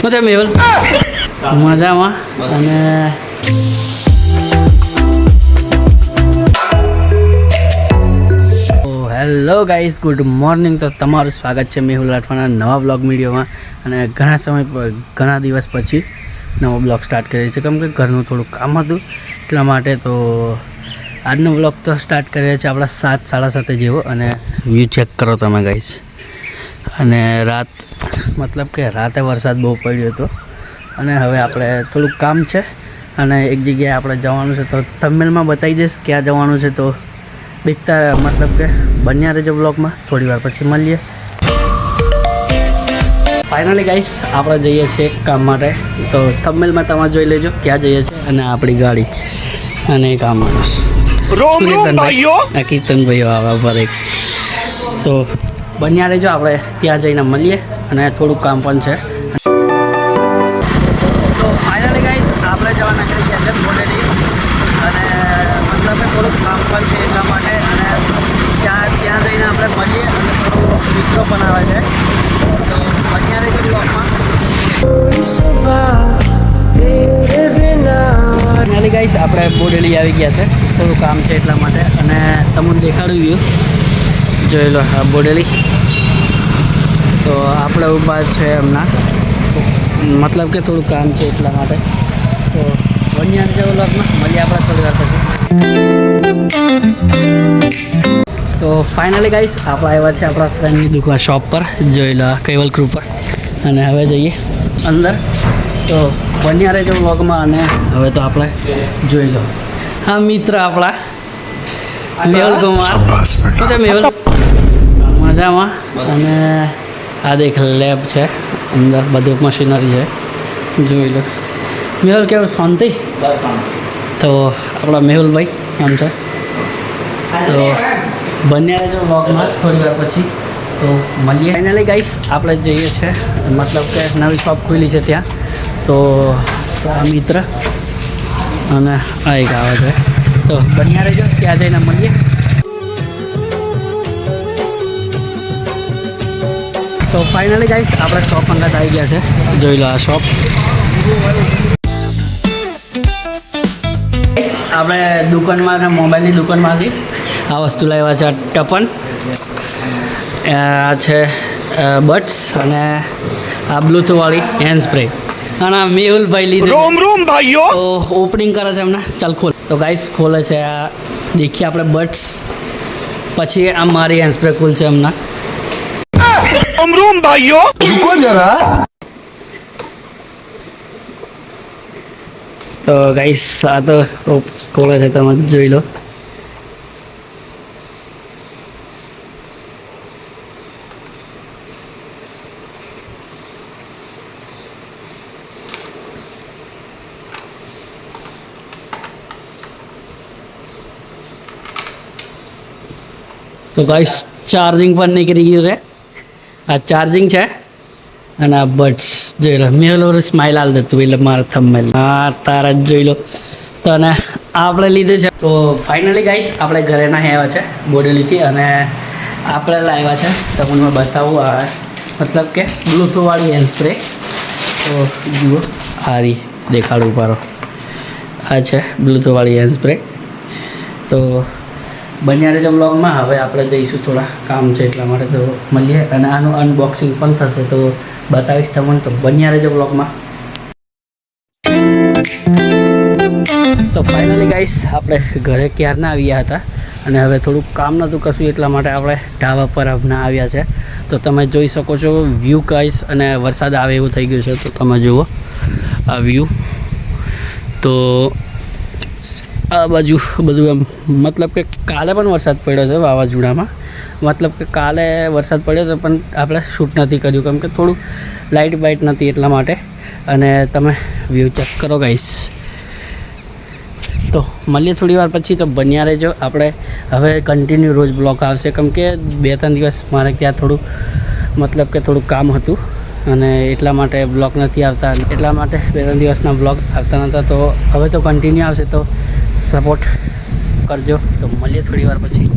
શું છે મેહુલ? મજામાં. અને હેલો ગાઈસ, ગુડ મોર્નિંગ. તો તમારું સ્વાગત છે મેહુલ રાઠવાના નવા બ્લોગ વિડીયોમાં. અને ઘણા દિવસ પછી નવો બ્લોગ સ્ટાર્ટ કરીએ છીએ, કેમ કે ઘરનું થોડું કામ હતું એટલા માટે. તો આજનો બ્લોગ તો સ્ટાર્ટ કરીએ છીએ આપણા 7:30 જેવો. અને વ્યૂ ચેક કરો તમે ગાઈસ. અને રાતે વરસાદ બહુ પડ્યો હતો. અને હવે આપણે થોડુંક કામ છે અને એક જગ્યાએ આપણે જવાનું છે, તો થંબનેલમાં બતાવી દઈશ ક્યાં જવાનું છે. તો દેખતા બન્યા રહેજો બ્લોગમાં. થોડી વાર પછી મળીએ. ફાઇનલી ગાઈસ આપણે જઈએ છીએ કામ માટે. તો થંબનેલમાં તમે જોઈ લેજો ક્યાં જઈએ છીએ. અને આપણી ગાડી અને કામ માણસ કીર્તનભાઈઓ આવે પર એક. તો બન્યા રહેજો, આપણે ત્યાં જઈને મળીએ. અને થોડુંક કામ પણ છે. તો ફાઇનલી ગાઈસ આપણે જવા નીકળી ગયા છે બોડેલી. અને થોડુંક કામ પણ છે એટલા માટે. અને ત્યાં જઈને આપણે મળીએ. અને થોડું મિત્રો પણ આવે છે. તો બન્યા રહેજો બ્લોગમાં. ફાઇનલી ગાઈસ આપણે બોડેલી આવી ગયા છે. થોડું કામ છે એટલા માટે. અને તમને દેખાડ્યું જોઈ લો આ બોડેલી. તો આપણે ઊભા છે હમણાં, કે થોડું કામ છે એટલા માટે. તો બન્યા રહેજો બ્લોગમાં. મળીએ આપણે થોડી વાર પછી. તો ફાઇનલી ગાઈસ આપણે આવ્યા છે આપણા ફ્રેન્ડની દુકાન શોપ પર. જોઈ લો કૈવલ કૃપા. અને હવે જઈએ અંદર. તો બન્યા રહેજો બ્લોગમાં. અને હવે તો આપણે જોઈ લો હા મિત્ર આપણા મેહુલ કુમાર. શું છે મેહુલ? મજામાં. અને આ દેખ લેબ છે, અંદર બધું મશીનરી છે. જોઈ લો મેહુલ, કેવું શાંતિ? તો આપણા મેહુલભાઈ આમ છે. તો બન્યા રહેજો બ્લોગમાં થોડી વાર પછી. તો મળીએ. ફાઇનલી ગાઈસ આપણે જઈએ છીએ, કે નવી શોપ ખુલી છે ત્યાં. તો આ મિત્ર અને આ એક આવે છે. તો બન્યા રહેજો, ત્યાં જઈને મળીએ. તો ફાઇનલી ગાઈસ આપણે શોપ અંગત આવી ગયા છે. જોઈ લો આ શોપ. આપણે દુકાનમાં, મોબાઈલની દુકાનમાંથી આ વસ્તુ લાવ્યા છે. ટપન આ છે, બટ્સ અને આ બ્લૂટૂથવાળી હેન્ડ સ્પ્રે. અને મેહુલભાઈ લીધે રોમ ભાઈઓ. તો ઓપનિંગ કરે છે એમને. ચાલ ખોલ. તો ગાઈસ ખોલે છે. આ દેખીએ આપણે બટ્સ. પછી આ મારી હેન્ડ સ્પ્રે ખુલશે એમના. રોમ ભાઈઓ રૂકો જરા. તો ગાઈસ આ તો ખોલે છે, તમે જોઈ લો. તો ગાઈસ ચાર્જિંગ પણ નીકળી ગયું છે. આ ચાર્જિંગ છે. અને આ બટ્સ જોઈ લો. મેં સ્માઇલ આલ દેતું એટલે મારા થંબનેલ. હા તારા જ જોઈ લો. તો અને આપણે લીધે છે. તો ફાઇનલી ગાઈસ આપણે ઘરે ના આવ્યા છે બોડેલીથી. અને આપણે લાવ્યા છે, તમને બતાવું. આ કે બ્લૂટૂથવાળી હેન્ડ સ્પ્રે. તો જુઓ હારી દેખાડું પારો. આ છે બ્લૂટૂથવાળી હેન્ડ સ્પ્રે. તો બન્યા રહેજો બ્લોગમાં. હવે આપણે જઈશું, થોડા કામ છે એટલા માટે. તો મળીએ. અને આનું અનબોક્સિંગ પણ થશે, તો બતાવીશ તમને. તો બન્યા રહેજો બ્લોગમાં. તો ફાઇનલી ગાઈસ આપણે ઘરે ક્યારના આવ્યા હતા. અને હવે થોડુંક કામ નહોતું કશું એટલા માટે આપણે ઢાબા પર હમણાં આવ્યા છે. તો તમે જોઈ શકો છો વ્યૂ ગાઈસ. અને વરસાદ આવે એવું થઈ ગયું છે. તો તમે જુઓ આ વ્યૂ. તો આ બાજુ બધું એમ, કે કાલે પણ વરસાદ પડ્યો હતો વાવાઝોડામાં. કે કાલે વરસાદ પડ્યો હતો પણ આપણે શૂટ નથી કર્યું, કેમ કે થોડું લાઇટ નથી એટલા માટે. અને તમે વ્યૂ ચેક કરો ગાઈસ. તો મળીએ થોડી વાર પછી. તો બન્યા રહેજો. આપણે હવે કન્ટિન્યુ રોજ બ્લોગ આવશે, કેમ કે 2-3 દિવસ મારે ત્યાં થોડું થોડું કામ હતું. અને એટલા માટે બ્લોગ નથી આવતા. એટલા માટે 2-3 દિવસના બ્લોગ આવતા નહોતા. તો હવે તો કન્ટિન્યુ આવશે. તો સપોર્ટ કરજો. તો મળીએ થોડી વાર પછી.